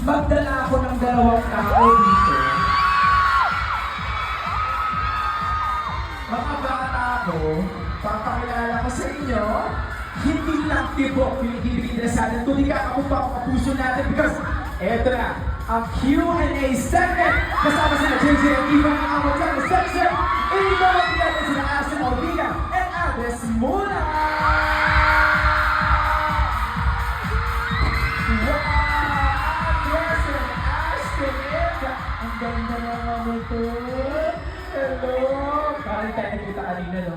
Magdala ako ng dalawang tao dito. Mga bata ko, papakilala ko sa inyo, hindi lang tibok yung ibibigay nila sa atin, kundi kakapupang kapuso natin because eto na, ang Q&A segment kasama sila JJ at Ivan ng Amot Channel section. Ibabalik natin sila Ashton Alvina and Andres Muna! Ang ganda naman ito. Hello! Parang tayo nagkita kanina, no?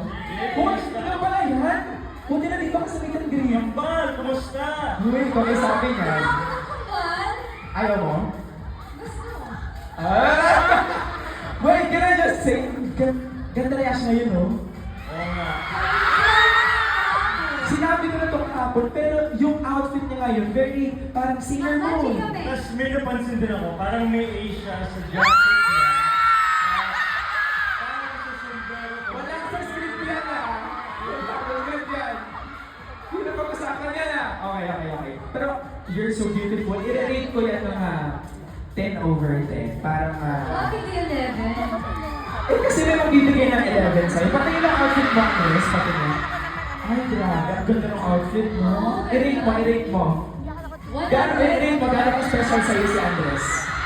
Hoy, ano pala yan? Buti na dito ka sa Meet and Greet. Yambal, kumusta? Uy, ikaw may sabi niya. Ayaw mo? Ah! Wait, can I just say, ganda na Yash ngayon, no? Oo nga. Sinabi ko na ito kahapon, pero yung outfit niya ngayon, very parang singer moon. Tapos may napansin din ako, parang may Asia sa jacket niya. Parang sa sombrero ko. Wala sa script yan ah! Wala sa script yan! Hindi na pag-usapan yan ah! Okay. Pero, you're so beautiful. I-rate ko yan ng 10 over 10. Parang Bakit 11? eh kasi may magbibigay ng 11 sa'yo. Pati yung outfit mo, Chris, pati mo. Ay, grabe. Ang ganda ng outfit mo. I-rate mo. I-rate mo. Gano'ng special sa'yo si Andres?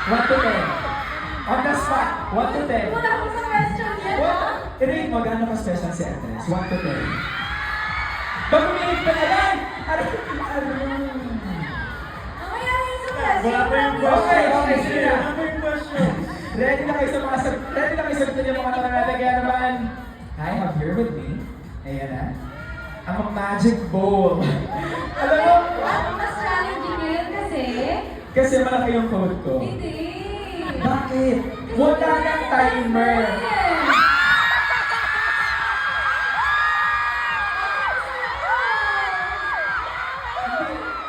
1 to 10. On the spot. 1 to 10. Wala ko sa question yan. I-rate mo. Gano'ng special si Andres? 1 to 10. Pag-umilig pa na lang! Mamaya rin sa question. Wala pa yung question. Okay, sige na. Wala pa yung question. Ready na kayo sa mga sagutin yung mga tanong natin. Kaya naman, I have here with me. Ayan na. Ang magic bowl. Alam mo? Mas challenging ngayon kasi. Kasi malaki yung code ko. Hindi. Bakit? Wala nang timer.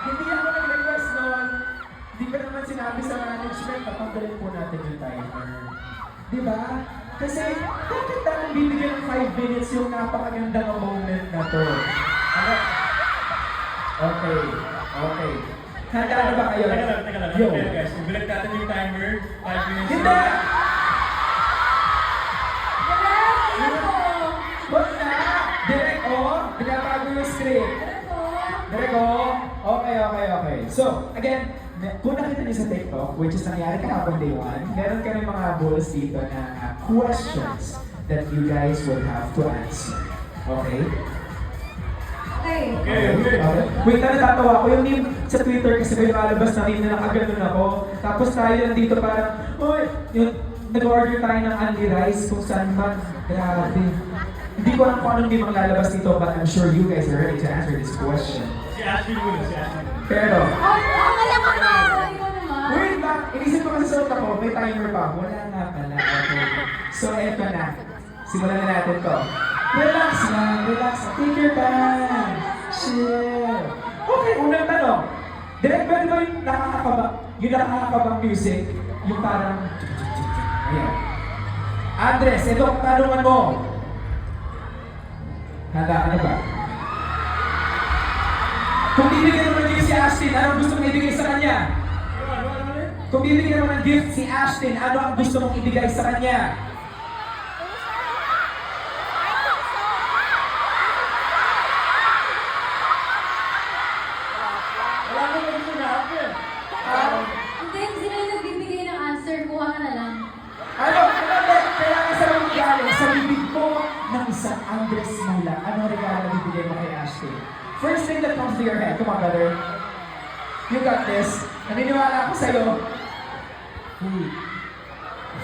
Hindi ako nag-request noon. Hindi ko naman sinabi sa management na pagdalhin po natin yung timer. Di ba? Kasi bakit natin bibigyan ng 5 minutes yung napakagandang moment na to? Ano? Okay. Handa na ba kayo? Teka lang. Yo. Okay guys, ibilag natin yung timer. 5 minutes. Hindi! Wala. Ano po? Wag na! Direct binabago yung script. Ano po? Direct Okay. So, again, kung nakita niyo sa TikTok, which is nangyari kahapon day 1, meron kami mga balls dito na questions that you guys will have to answer. Okay? Okay. Wait na natatawa ko yung meme sa Twitter kasi may lumalabas na meme na nakaganon ako. Tapos tayo nandito parang, uy, yung nag-order tayo ng only rice kung saan man. Grabe. Hindi ko alam kung anong meme ang lalabas dito, but I'm sure you guys are ready to answer this question. Si Ashley muna. Pero, Alam ko na. Ikaw naman. wait lang, inisip ko kasi suot ako, may timer pa. Wala nga pala. Okay. So, eto na. Simulan na natin to. Relax lang. Take your time. Chill. Okay, unang tanong. Direct ba yung nakakakabang music? Yung parang... Ayan. Andres, ito ang tanungan mo. Handa ka na ba? Kung bibigyan naman ng gift si Ashton, anong gusto mong ibigay sa kanya? Kung bibigyan naman ng gift si Ashton, ano ang gusto mong ibigay sa kanya? Wala ko lang sinabi. Hindi, sila yung nagbibigay ng answer. Kuha ka na lang. Kailangan sa mga regalo sa bibig ko ng isang Andres Mula. Anong regalo na bibigay mo kay Ashton? First thing that comes to your head, come on brother. You got this. Naniniwala ako sa'yo.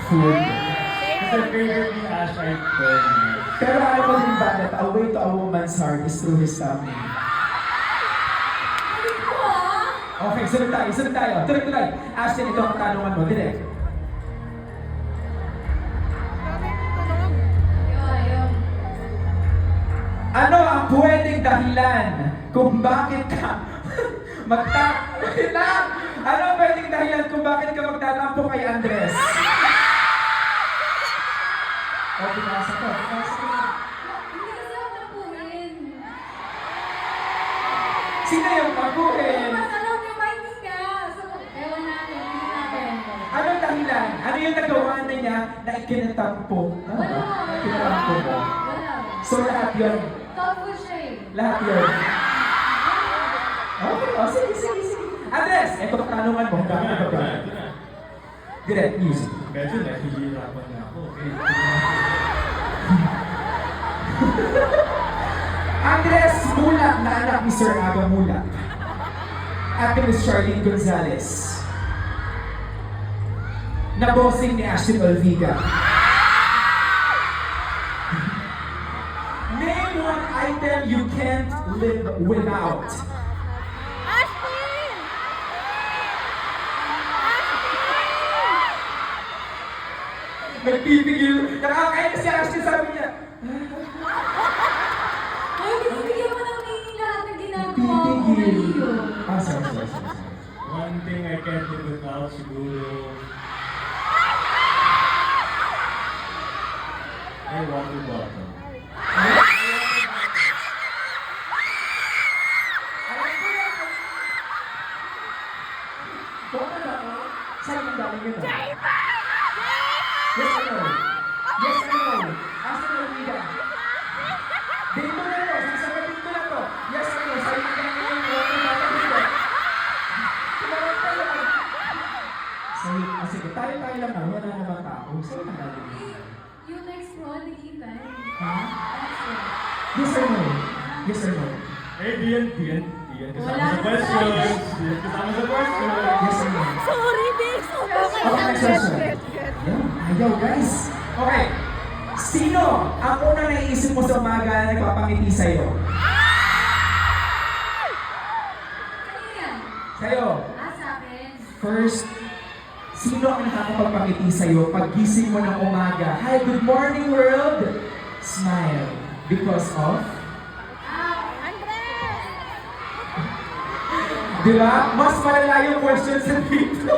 Food. Kasi favorite ni Ash ay food. Pero alam mo din ba that a way to a woman's heart is through his tummy? Hindi ko ah. Okay, sunod tayo. Tuloy. Ashton, ito ang katanungan mo. Direct. Ayaw. Ano ang pwedeng dahilan kung bakit ka Ano ang pwedeng dahilan kung bakit ka magtatampo kay Andres? Binasa ko. Hindi kasi ako napuhin. Sino yung taguhin? Mas alam niyo ba hindi ka? So, ewan natin. niya na ikinatampo. Tama ba? Wala. Ikinatampo mo. Wala. So lahat yun. Thoughtful siya eh. Lahat yun. Okay, o sige, sige, sige. Andres, ito ang tanungan mo. Bakit ka ba? Direct music. Medyo nahihirapan na ako. Okay. Andres Mulak na anak ni Sir Aga Mulak. At ni Miss Charlene Gonzalez. Na bossing ni Ashton Olviga. Name one item you can't live without. Nagpipigil. Nakakain si Ashton, sabi niya. Ay, binibigyan mo ng meaning lahat ng ginagawa ko. Pipigil. Mali yun. Sorry. One thing I can't live without siguro ay water bottle. Saan yung galing yun? Yes or no? Yes or no? Asa na Olviga? Dito na to, sasagutin ko na to. Yes or no? Saan yung galing yun? Water bottle dito. Tumarang tayo. Sige, tayo lang na. Wala naman tao. Saan yung galing yun? Yung next roll, nakita eh. Ha? Next roll. Yes or no? Yes or no? Eh, Dian. Wala Kasama sa na questions. tayo. Dian, kasama sa questions. Yes or no? Sorry, Dix. Okay, next question. Yan, ayaw guys. Okay. Sino ang unang naiisip mo sa umaga na nagpapangiti sa'yo? Ano yan? Sa'yo. Sa akin. First, sino ang nakakapagpangiti sa'yo pag gising mo ng umaga? Hi, good morning world! Smile. Because of? Di ba? Mas malala yung questions sa dito.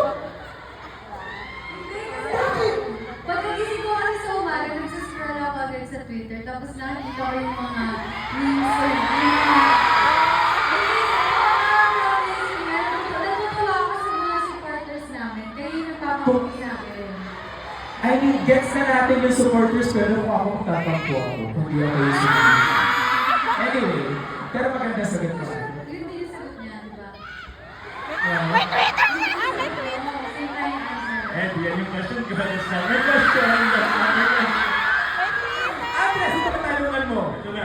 Pagkagising ko kasi sa umaga, nagsascroll ako agad sa Twitter, tapos nakikita ko yung mga memes or natutuwa ako sa mga supporters namin, kaya yung nagpapakita sa akin. I mean, gets na natin yung supporters, pero kung ako magtatampo ako, hindi ako yung supporters. Anyway, pero maganda sagot ko. Yun din yung sagot niya, di ba? May Twitter! May Oo, Twitter! same time answer. Eh, Dian yung question ko. That's not my question. Andres, ito ang tanungan mo. Ito na.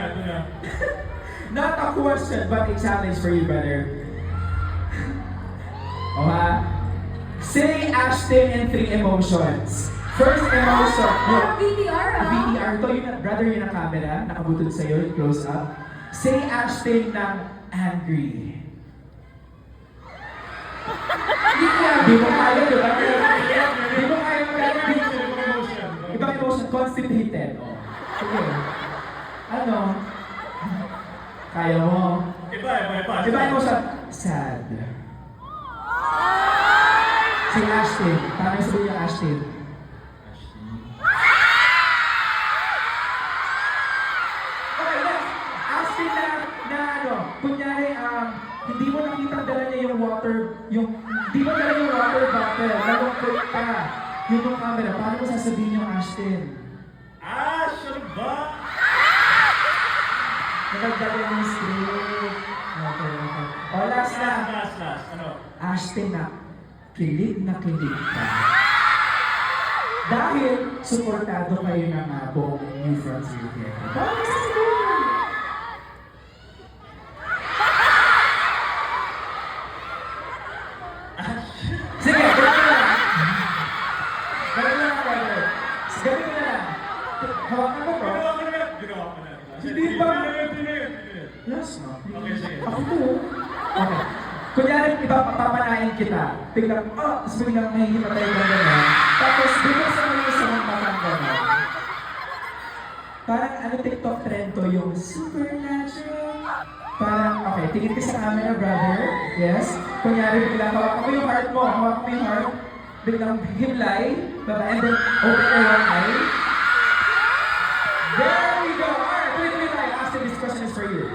Not a question, but a challenge for you, brother. O ha? Say Ashton in 3 emotions. First emotion. Parang BTR ah. BTR to, yun, brother, yun ang camera. Nakabutod sa'yo, close up. Say Ashton ng angry. Di mo kaya, di ba? Di mo kaya mag-angry. Ibang emotion, constipated. O. Sige. Ano? Kaya mo. Iba. Iba emotion, sad. Si Ashton. Paano sabihin yung Ashton? Okay, next. Ashton na ano, kunyari, hindi mo nakita dala niya yung hindi mo dala yung water bottle, nalungkot ka. Yun yung camera, paano mo sasabihin yung Ashton? Sure ba? Nagagdagan yung script. Okay. O, last na. Last. Ano? Ashton na kilig ka. Dahil suportado kayo ng buong New Frontier Theater. Paano mo sasabihin? Sige, gawin ko na lang. Brother. Gawin ko na lang. Hawakan mo, bro. Ginawa ko na. Hindi ba? Yes, no. Okay, sige. Ako po. Okay. Kunyari, papapanain kita. Tingnan, tapos biglang nahihimatay ka gano'n. Tapos, biglang mo yung isang matang gano'n. Parang ano TikTok trend to, yung supernatural. Parang, okay, tingin ka sa camera, brother. Yes. Kunyari, biglang hawakan mo yung heart mo. Hawakan mo yung heart. Biglang himlay. Baba, and then, open your one eye. There we go! Alright, tuloy tayo. After this question is for you.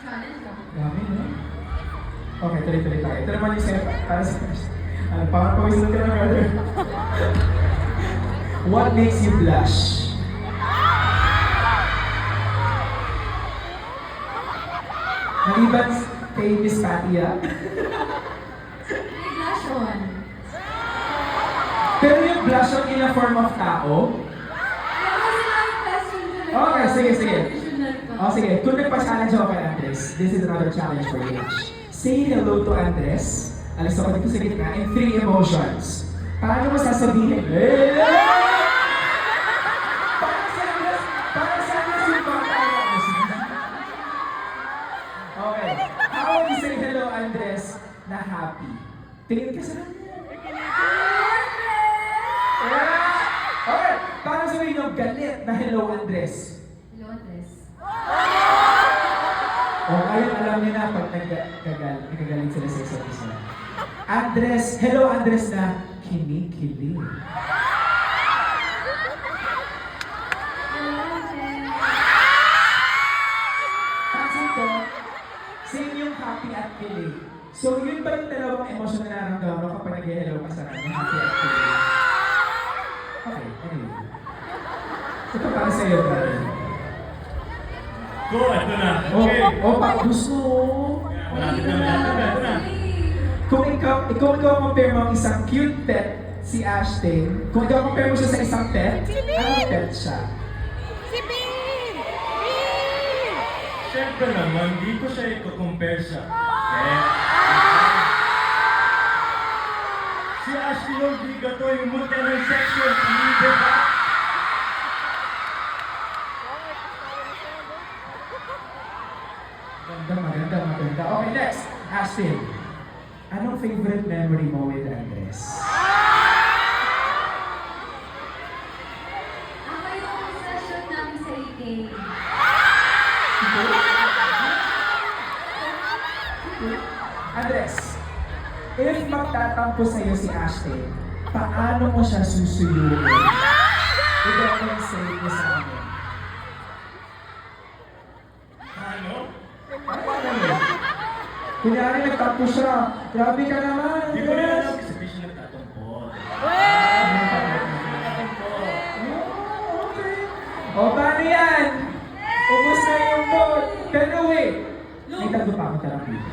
Challenge lang. Dami, no? Okay, tuloy tayo. Ito naman yung sa'yo, para sa first. Parang pawisan ka na, brother. What makes you blush? Maliban kay Miss Patty, ah. May blush on. Pero yung blush on in a form of tao? Pero kasi may question ko na. Okay, sige, sige. Additional pa. O sige, kung nagpa-challenge ako kay Andres, this is another challenge for you. Say hello to Andres. Alis ako dito sa gitna in 3 emotions. Paano mo sasabihin? Hey! Parang sa Andres yung bata. Okay. How would you say hello, Andres, na happy? Tingin ka sa kanya. Yeah! Okay. Paano sabihin yung galit na hello, Andres? Hello, Andres. O ngayon alam niyo na pag nagagalit sila sa isa't isa. Andres, hello Andres na kinikilig. Hello, Andres. Pansin ko, same yung happy at kilig. So yun ba yung dalawang emosyon na nararamdaman mo kapag nag-hello ka sa kanya, happy at kilig? Okay, anyway. Ito para sa iyo, brother. Go, ito na. Oh, Okay. gusto mo. Malapit na, malapit na, ito na. Kung ikaw compare mo ang isang cute pet, si Ashton, kung ikaw compare mo siya sa isang pet, anong pet siya? Si Bean! Bean! Siyempre naman, di ko siya i-compare sa pet. Si Ashley Olviga to yung mutya ng sexual need, diba? Maganda. Okay, next. Ashton, anong favorite memory mo with Andres? Ako yung session namin sa AK. Andres, if magtatampo sa'yo si Ashton, paano mo siya susuyuin? I-demonstrate mo sa amin. Ano? Kunyari nagtampo siya, grabe ka naman, Di ko rin Andres! alam kasi di siya nagtatampon. O, paano yan? Ubus na yung ball. Pero wait, may tatlo pa akong tarang dito.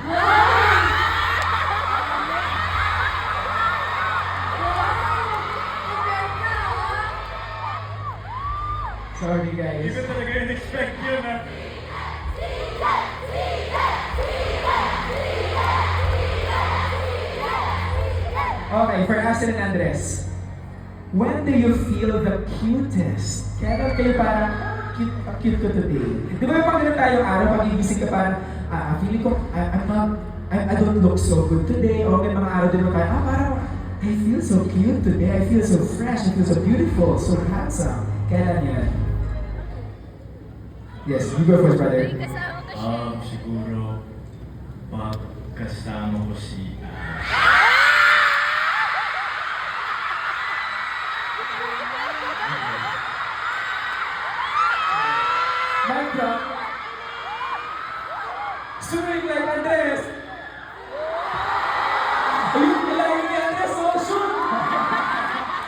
Sorry Di guys. ko talaga in-expect yun ah. Okay, for Ashton and Andres, when do you feel the cutest? Kailan kayo parang, cute ko today? Di ba yung pag ganun tayo araw, pag igising ka parang, feeling ko, I don't look so good today. O may mga araw din mo tayo, parang, I feel so cute today. I feel so fresh. I feel so beautiful, so handsome. Kailan yan? Yes, you go first, brother. Kasama ko siya. Siguro, pag kasama ko si Mic drop. Swimming like Andres. Ayun, kailangan ni Andres, oh, shoot!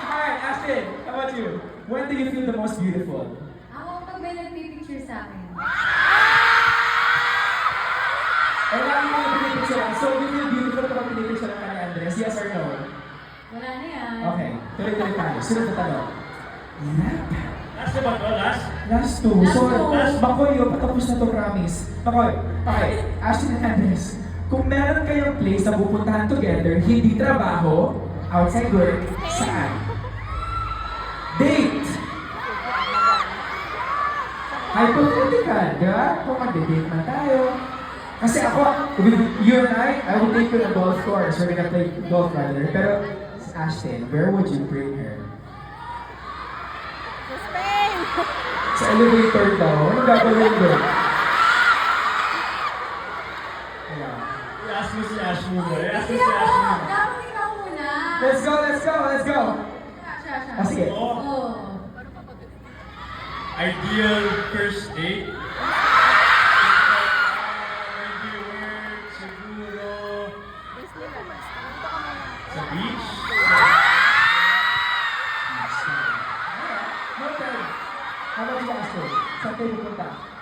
Alright, Ashton, how about you? When do you feel the most beautiful? Ako pag may nagpipicture sa akin. Or lagi ka pinipicture. So, you feel beautiful kapag pinipicture ka ni Andres? Yes or no? Wala na yan. Okay, tuloy-tuloy tayo. Sunod na tanong. Rap. Last na ba to? Last? Last two. Last So, two. Makoy, patapos na to, promise. Makoy, okay. Ashton and Andres, kung meron kayong place na pupuntahan together, hindi trabaho, outside work, saan? Date! Hypothetical, di ba? Kung mag-date man tayo. Kasi ako, with you and I will take you to the golf course. We're gonna play golf rather. Pero, Ashton, where would you bring her? Sa Spain! Sa elevator daw. Ano gagawin doon? Ayan. I-ask mo si Ash muna. I-ask mo Hindi si Ash ako! muna. Dapat ikaw muna! Let's go, let's go, let's go! Siya. Ah, sige. Oh, Oo. ideal first date? Maybe work, siguro. Sa beach? How about you, Astro? Saan kayo pupunta?